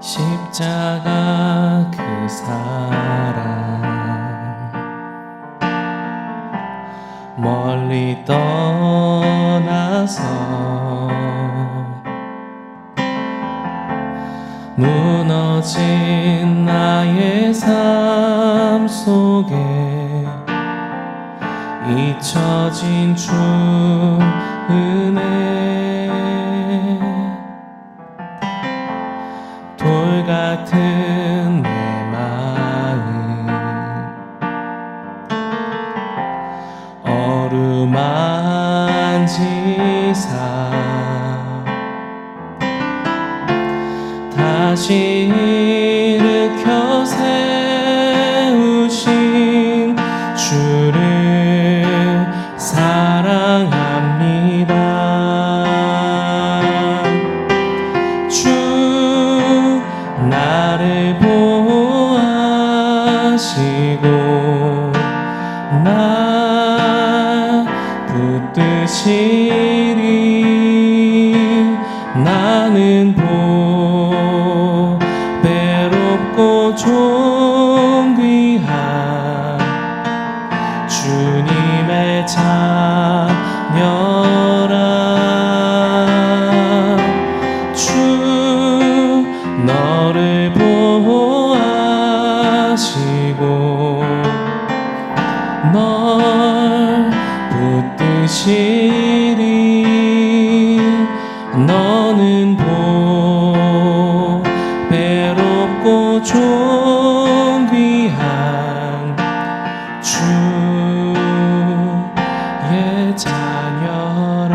십자가 그 사랑 멀리 떠나서 무너진 나의 삶 속에 잊혀진 주 은혜 돌 같은 내 마음 어루만지사 다시 일으켜 세우신 주를 사랑합니다. 주 나를 보호하시고 날 붙드시리 나는 배롭고 존귀한 주님의 자녀라. 주 너를 보호하시고 널 붙드시리 너는 배롭고 존귀한 주의 자녀라.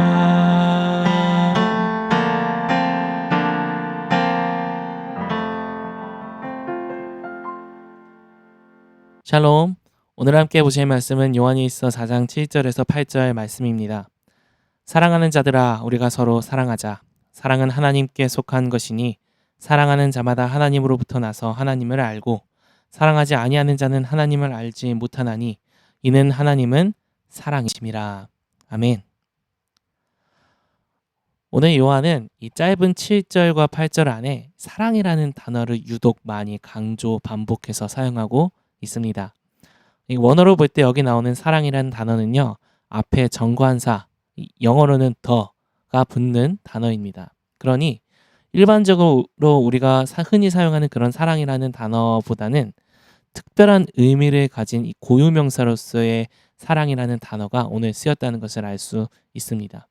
샬롬. 오늘 함께 보실 말씀은 요한일서 4장 7절에서 8절 말씀입니다. 사랑하는 자들아, 우리가 서로 사랑하자. 사랑은 하나님께 속한 것이니 사랑하는 자마다 하나님으로부터 나서 하나님을 알고 사랑하지 아니하는 자는 하나님을 알지 못하나니 이는 하나님은 사랑이심이라. 아멘. 오늘 요한은 이 짧은 7절과 8절 안에 사랑이라는 단어를 유독 많이 강조 반복해서 사용하고 있습니다. 이 원어로 볼 때 여기 나오는 사랑이라는 단어는요, 앞에 정관사, 영어로는 더가 붙는 단어입니다. 그러니 일반적으로 우리가 흔히 사용하는 그런 사랑이라는 단어보다는 특별한 의미를 가진 이 고유명사로서의 사랑이라는 단어가 오늘 쓰였다는 것을 알 수 있습니다.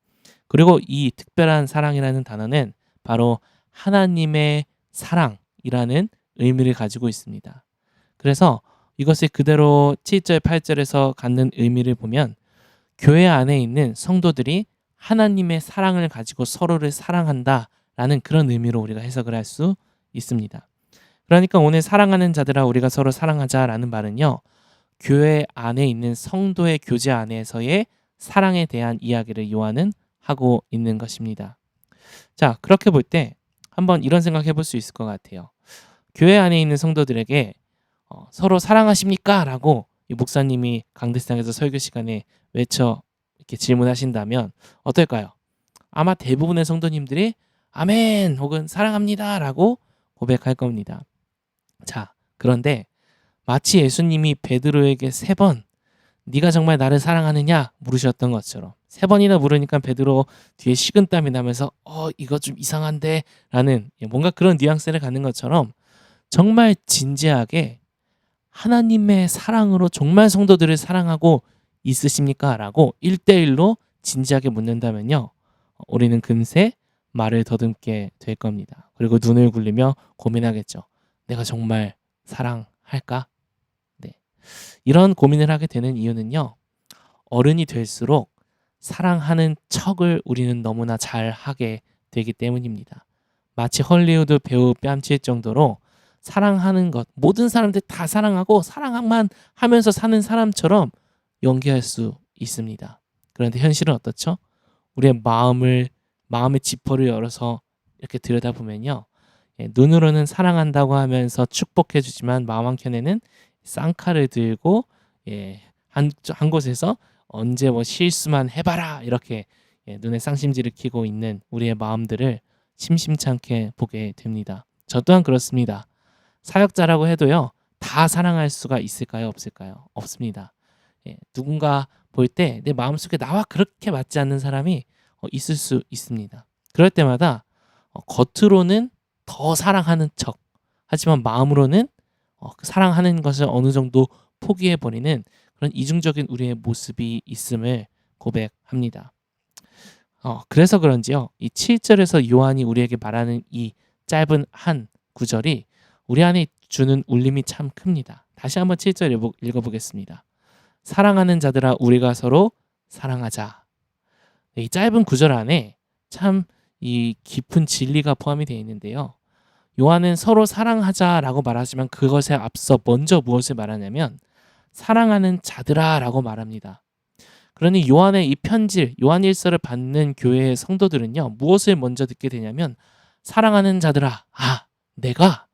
그리고 이 특별한 사랑이라는 단어는 바로 하나님의 사랑이라는 의미를 가지고 있습니다. 그래서 이것을 그대로 7절, 8절에서 갖는 의미를 보면 교회 안에 있는 성도들이 하나님의 사랑을 가지고 서로를 사랑한다라는 그런 의미로 우리가 해석을 할 수 있습니다. 그러니까 오늘 사랑하는 자들아 우리가 서로 사랑하자라는 말은요, 교회 안에 있는 성도의 교제 안에서의 사랑에 대한 이야기를 요한은 하고 있는 것입니다. 자, 그렇게 볼 때 한번 이런 생각 해볼 수 있을 것 같아요. 교회 안에 있는 성도들에게 서로 사랑하십니까? 라고 이 목사님이 강대상에서 설교 시간에 외쳐 이렇게 질문하신다면 어떨까요? 아마 대부분의 성도님들이 아멘 혹은 사랑합니다 라고 고백할 겁니다. 자, 그런데 마치 예수님이 베드로에게 3번 네가 정말 나를 사랑하느냐 물으셨던 것처럼 3번이나 물으니까 베드로 뒤에 식은땀이 나면서 이거 좀 이상한데 라는 뭔가 그런 뉘앙스를 갖는 것처럼 정말 진지하게 하나님의 사랑으로 정말 성도들을 사랑하고 있으십니까? 라고 1대1로 진지하게 묻는다면요, 우리는 금세 말을 더듬게 될 겁니다. 그리고 눈을 굴리며 고민하겠죠. 내가 정말 사랑할까? 네. 이런 고민을 하게 되는 이유는요, 어른이 될수록 사랑하는 척을 우리는 너무나 잘 하게 되기 때문입니다. 마치 헐리우드 배우 뺨칠 정도로 사랑하는 것, 모든 사람들 다 사랑하고 사랑만 하면서 사는 사람처럼 연기할 수 있습니다. 그런데 현실은 어떻죠? 우리의 마음의 지퍼를 열어서 이렇게 들여다보면요, 눈으로는 사랑한다고 하면서 축복해 주지만 마음 한켠에는 쌍칼을 들고 한 곳에서 언제 뭐 실수만 해봐라 이렇게 눈에 쌍심지를 켜고 있는 우리의 마음들을 심심찮게 보게 됩니다. 저 또한 그렇습니다. 사역자라고 해도요. 다 사랑할 수가 있을까요? 없을까요? 없습니다. 예, 누군가 볼 때 내 마음속에 나와 그렇게 맞지 않는 사람이 있을 수 있습니다. 그럴 때마다 겉으로는 더 사랑하는 척 하지만 마음으로는 그 사랑하는 것을 어느 정도 포기해 버리는 그런 이중적인 우리의 모습이 있음을 고백합니다. 그래서 그런지요. 이 7절에서 요한이 우리에게 말하는 이 짧은 한 구절이 우리 안에 주는 울림이 참 큽니다. 다시 한번 7절 읽어보겠습니다. 사랑하는 자들아 우리가 서로 사랑하자. 이 짧은 구절 안에 참 이 깊은 진리가 포함이 되어 있는데요. 요한은 서로 사랑하자라고 말하지만 그것에 앞서 먼저 무엇을 말하냐면 사랑하는 자들아라고 말합니다. 그러니 요한의 이 편지, 요한일서를 받는 교회의 성도들은요. 무엇을 먼저 듣게 되냐면 사랑하는 자들아, 내가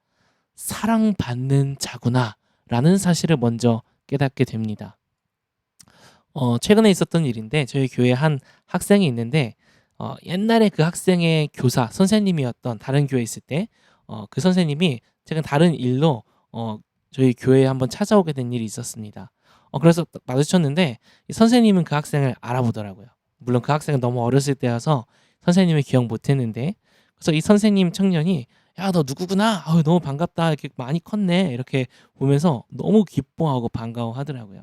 사랑받는 자구나 라는 사실을 먼저 깨닫게 됩니다. 최근에 있었던 일인데 저희 교회에 한 학생이 있는데 옛날에 그 학생의 교사, 선생님이었던 다른 교회에 있을 때 그 선생님이 최근 다른 일로 저희 교회에 한번 찾아오게 된 일이 있었습니다. 그래서 마주쳤는데 이 선생님은 그 학생을 알아보더라고요. 물론 그 학생은 너무 어렸을 때여서 선생님을 기억 못했는데 그래서 이 선생님 청년이 야, 너 누구구나? 너무 반갑다. 이렇게 많이 컸네. 이렇게 보면서 너무 기뻐하고 반가워하더라고요.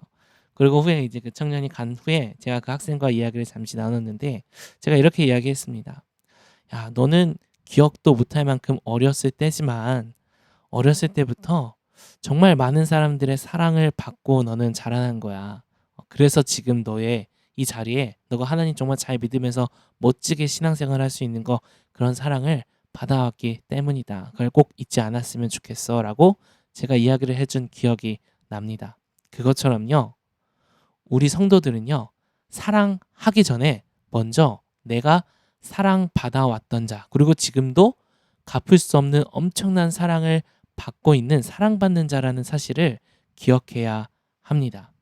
그리고 후에 이제 그 청년이 간 후에 제가 그 학생과 이야기를 잠시 나눴는데 제가 이렇게 이야기했습니다. 야, 너는 기억도 못할 만큼 어렸을 때지만 어렸을 때부터 정말 많은 사람들의 사랑을 받고 너는 자라난 거야. 그래서 지금 너의 이 자리에 너가 하나님 정말 잘 믿으면서 멋지게 신앙생활 할 수 있는 거 그런 사랑을 받아왔기 때문이다. 그걸 꼭 잊지 않았으면 좋겠어 라고 제가 이야기를 해준 기억이 납니다. 그것처럼요. 우리 성도들은요. 사랑하기 전에 먼저 내가 사랑받아왔던 자 그리고 지금도 갚을 수 없는 엄청난 사랑을 받고 있는 사랑받는 자라는 사실을 기억해야 합니다.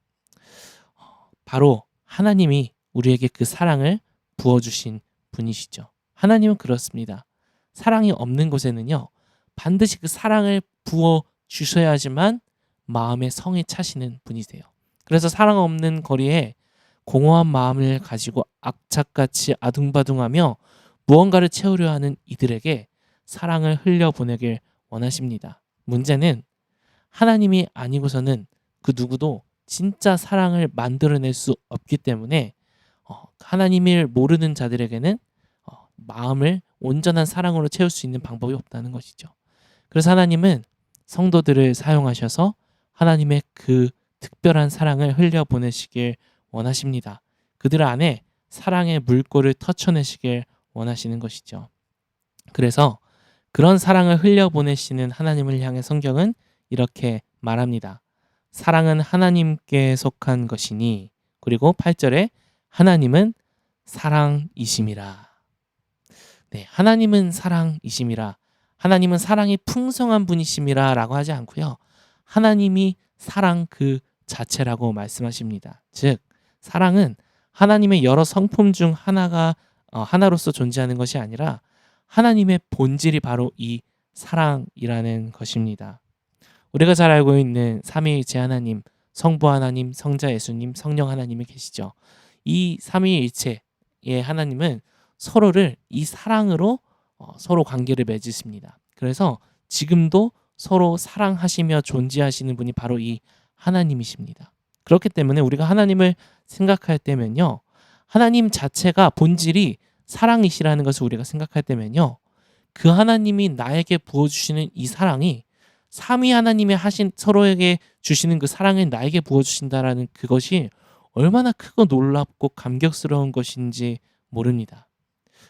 바로 하나님이 우리에게 그 사랑을 부어주신 분이시죠. 하나님은 그렇습니다. 사랑이 없는 곳에는요. 반드시 그 사랑을 부어주셔야지만 마음에 성에 차시는 분이세요. 그래서 사랑 없는 거리에 공허한 마음을 가지고 악착같이 아둥바둥하며 무언가를 채우려 하는 이들에게 사랑을 흘려보내길 원하십니다. 문제는 하나님이 아니고서는 그 누구도 진짜 사랑을 만들어낼 수 없기 때문에 하나님을 모르는 자들에게는 마음을 온전한 사랑으로 채울 수 있는 방법이 없다는 것이죠. 그래서 하나님은 성도들을 사용하셔서 하나님의 그 특별한 사랑을 흘려보내시길 원하십니다. 그들 안에 사랑의 물꼬를 터쳐내시길 원하시는 것이죠. 그래서 그런 사랑을 흘려보내시는 하나님을 향해 성경은 이렇게 말합니다. 사랑은 하나님께 속한 것이니 그리고 8절에 하나님은 사랑이심이라. 네, 하나님은 사랑이심이라. 하나님은 사랑이 풍성한 분이심이라 라고 하지 않고요. 하나님이 사랑 그 자체라고 말씀하십니다. 즉 사랑은 하나님의 여러 성품 중 하나로서 존재하는 것이 아니라 하나님의 본질이 바로 이 사랑이라는 것입니다. 우리가 잘 알고 있는 삼위일체 하나님, 성부 하나님, 성자 예수님, 성령 하나님이 계시죠. 이 삼위일체의 하나님은 서로를 이 사랑으로 서로 관계를 맺으십니다. 그래서 지금도 서로 사랑하시며 존재하시는 분이 바로 이 하나님이십니다. 그렇기 때문에 우리가 하나님을 생각할 때면요. 하나님 자체가 본질이 사랑이시라는 것을 우리가 생각할 때면요. 그 하나님이 나에게 부어주시는 이 사랑이 삼위 하나님이 하신 서로에게 주시는 그 사랑을 나에게 부어주신다라는 그것이 얼마나 크고 놀랍고 감격스러운 것인지 모릅니다.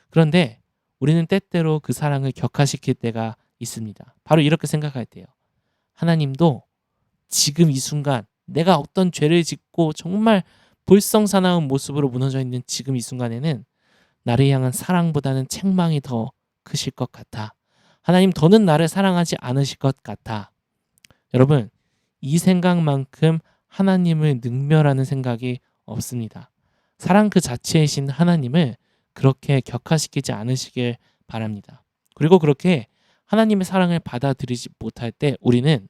그런데 우리는 때때로 그 사랑을 격화시킬 때가 있습니다. 바로 이렇게 생각할 때요. 하나님도 지금 이 순간 내가 어떤 죄를 짓고 정말 불성사나운 모습으로 무너져 있는 지금 이 순간에는 나를 향한 사랑보다는 책망이 더 크실 것 같아. 하나님 더는 나를 사랑하지 않으실 것 같아. 여러분, 이 생각만큼 하나님을 능멸하는 생각이 없습니다. 사랑 그 자체이신 하나님을 그렇게 격화시키지 않으시길 바랍니다. 그리고 그렇게 하나님의 사랑을 받아들이지 못할 때 우리는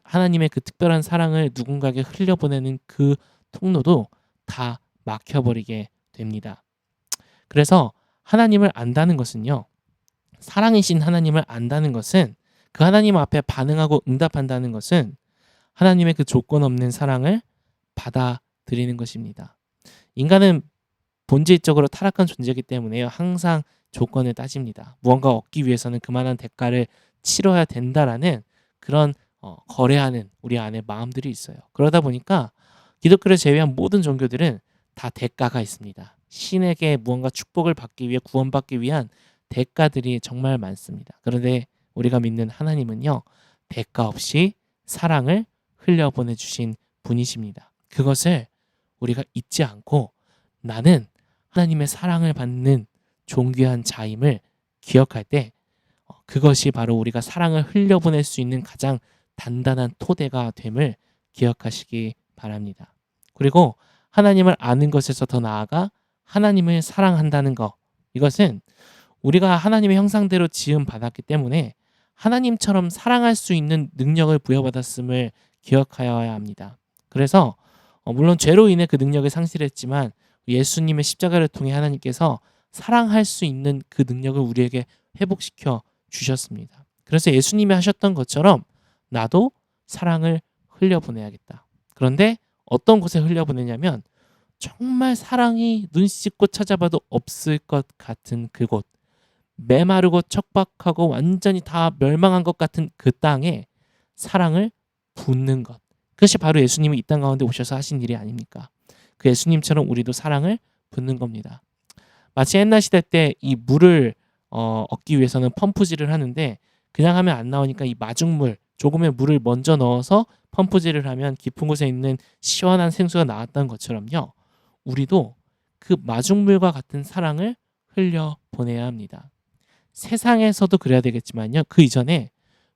하나님의 그 특별한 사랑을 누군가에게 흘려보내는 그 통로도 다 막혀버리게 됩니다. 그래서 하나님을 안다는 것은요, 사랑이신 하나님을 안다는 것은, 그 하나님 앞에 반응하고 응답한다는 것은 하나님의 그 조건 없는 사랑을 받아들이는 것입니다. 인간은 본질적으로 타락한 존재이기 때문에요, 항상 조건을 따집니다. 무언가 얻기 위해서는 그만한 대가를 치러야 된다라는 그런 거래하는 우리 안에 마음들이 있어요. 그러다 보니까 기독교를 제외한 모든 종교들은 다 대가가 있습니다. 신에게 무언가 축복을 받기 위해, 구원받기 위한 대가들이 정말 많습니다. 그런데 우리가 믿는 하나님은요, 대가 없이 사랑을 흘려보내 주신 분이십니다. 그것을 우리가 잊지 않고 나는 하나님의 사랑을 받는 존귀한 자임을 기억할 때 그것이 바로 우리가 사랑을 흘려보낼 수 있는 가장 단단한 토대가 됨을 기억하시기 바랍니다. 그리고 하나님을 아는 것에서 더 나아가 하나님을 사랑한다는 것, 이것은 우리가 하나님의 형상대로 지음 받았기 때문에 하나님처럼 사랑할 수 있는 능력을 부여받았음을 기억하여야 합니다. 그래서 물론 죄로 인해 그 능력을 상실했지만 예수님의 십자가를 통해 하나님께서 사랑할 수 있는 그 능력을 우리에게 회복시켜 주셨습니다. 그래서 예수님이 하셨던 것처럼 나도 사랑을 흘려보내야겠다. 그런데 어떤 곳에 흘려보내냐면 정말 사랑이 눈 씻고 찾아봐도 없을 것 같은 그곳, 메마르고 척박하고 완전히 다 멸망한 것 같은 그 땅에 사랑을 붓는 것, 그것이 바로 예수님이 이 땅 가운데 오셔서 하신 일이 아닙니까? 그 예수님처럼 우리도 사랑을 붓는 겁니다. 마치 옛날 시대 때 이 물을 얻기 위해서는 펌프질을 하는데 그냥 하면 안 나오니까 이 마중물, 조금의 물을 먼저 넣어서 펌프질을 하면 깊은 곳에 있는 시원한 생수가 나왔다는 것처럼요, 우리도 그 마중물과 같은 사랑을 흘려보내야 합니다. 세상에서도 그래야 되겠지만요, 그 이전에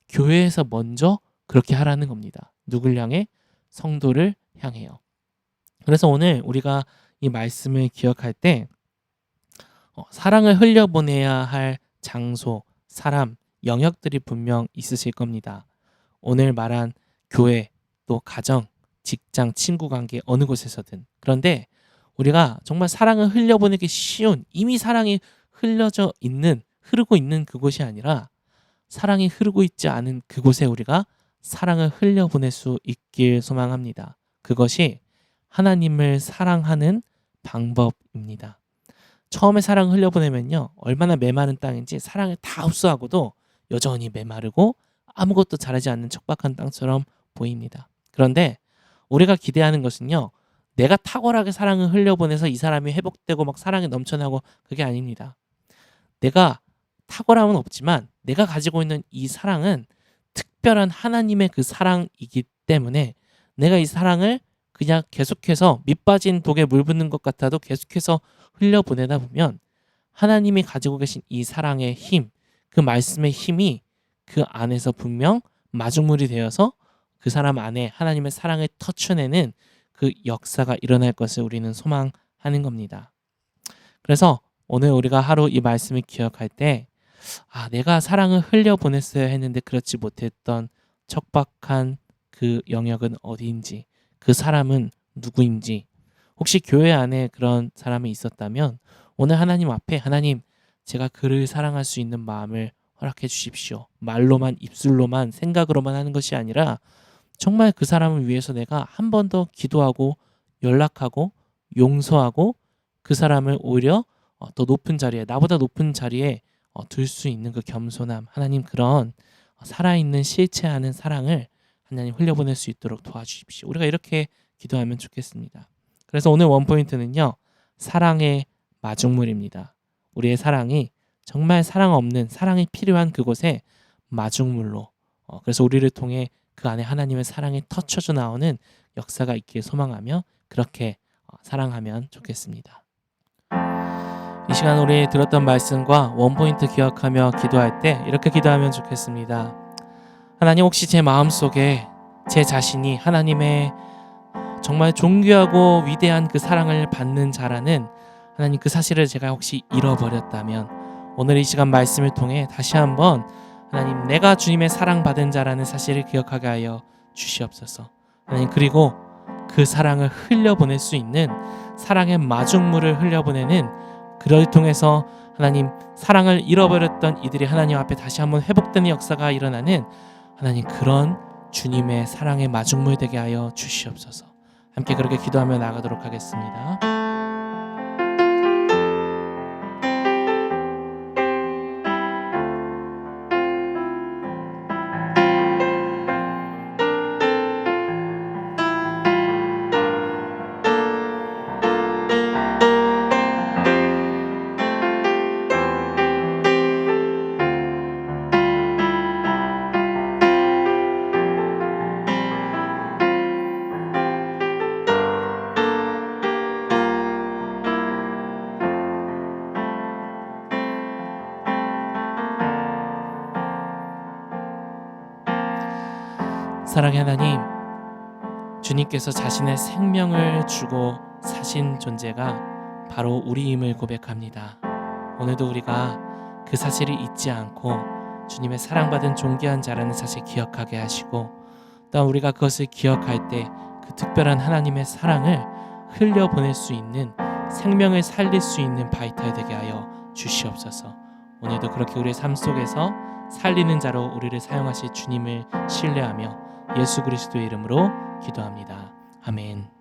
교회에서 먼저 그렇게 하라는 겁니다. 누굴 향해? 성도를 향해요. 그래서 오늘 우리가 이 말씀을 기억할 때 사랑을 흘려보내야 할 장소, 사람, 영역들이 분명 있으실 겁니다. 오늘 말한 교회, 또 가정, 직장, 친구 관계, 어느 곳에서든. 그런데 우리가 정말 사랑을 흘려보내기 쉬운, 이미 사랑이 흐르고 있는 그곳이 아니라 사랑이 흐르고 있지 않은 그곳에 우리가 사랑을 흘려보낼 수 있길 소망합니다. 그것이 하나님을 사랑하는 방법입니다. 처음에 사랑을 흘려보내면요, 얼마나 메마른 땅인지 사랑을 다 흡수하고도 여전히 메마르고 아무것도 자라지 않는 척박한 땅처럼 보입니다. 그런데 우리가 기대하는 것은요, 내가 탁월하게 사랑을 흘려보내서 이 사람이 회복되고 막 사랑이 넘쳐나고, 그게 아닙니다. 내가 탁월함은 없지만 내가 가지고 있는 이 사랑은 특별한 하나님의 그 사랑이기 때문에 내가 이 사랑을 그냥 계속해서 밑빠진 독에 물 붓는 것 같아도 계속해서 흘려보내다 보면 하나님이 가지고 계신 이 사랑의 힘, 그 말씀의 힘이 그 안에서 분명 마중물이 되어서 그 사람 안에 하나님의 사랑을 터쳐내는 그 역사가 일어날 것을 우리는 소망하는 겁니다. 그래서 오늘 우리가 하루 이 말씀을 기억할 때 내가 사랑을 흘려보냈어야 했는데 그렇지 못했던 척박한 그 영역은 어디인지, 그 사람은 누구인지, 혹시 교회 안에 그런 사람이 있었다면 오늘 하나님 앞에, 하나님, 제가 그를 사랑할 수 있는 마음을 허락해 주십시오. 말로만, 입술로만, 생각으로만 하는 것이 아니라 정말 그 사람을 위해서 내가 한 번 더 기도하고 연락하고 용서하고 그 사람을 오히려 더 높은 자리에, 나보다 높은 자리에 둘 수 있는 그 겸손함, 하나님, 그런 살아있는 실체하는 사랑을 하나님 흘려보낼 수 있도록 도와주십시오. 우리가 이렇게 기도하면 좋겠습니다. 그래서 오늘 원포인트는요, 사랑의 마중물입니다. 우리의 사랑이 정말 사랑 없는, 사랑이 필요한 그곳에 마중물로, 그래서 우리를 통해 그 안에 하나님의 사랑이 터쳐져 나오는 역사가 있길 소망하며 그렇게 사랑하면 좋겠습니다. 이 시간 우리 들었던 말씀과 원포인트 기억하며 기도할 때 이렇게 기도하면 좋겠습니다. 하나님, 혹시 제 마음속에 제 자신이 하나님의 정말 존귀하고 위대한 그 사랑을 받는 자라는 하나님 그 사실을 제가 혹시 잃어버렸다면 오늘 이 시간 말씀을 통해 다시 한번 하나님, 내가 주님의 사랑받은 자라는 사실을 기억하게 하여 주시옵소서. 하나님, 그리고 그 사랑을 흘려보낼 수 있는 사랑의 마중물을 흘려보내는, 그를 통해서 하나님, 사랑을 잃어버렸던 이들이 하나님 앞에 다시 한번 회복되는 역사가 일어나는 하나님, 그런 주님의 사랑의 마중물 되게 하여 주시옵소서. 함께 그렇게 기도하며 나가도록 하겠습니다. 사랑의 하나님, 주님께서 자신의 생명을 주고 사신 존재가 바로 우리임을 고백합니다. 오늘도 우리가 그 사실을 잊지 않고 주님의 사랑받은 존귀한 자라는 사실 기억하게 하시고, 또한 우리가 그것을 기억할 때 그 특별한 하나님의 사랑을 흘려보낼 수 있는, 생명을 살릴 수 있는 바이탈 되게 하여 주시옵소서. 오늘도 그렇게 우리의 삶 속에서 살리는 자로 우리를 사용하실 주님을 신뢰하며 예수 그리스도의 이름으로 기도합니다. 아멘.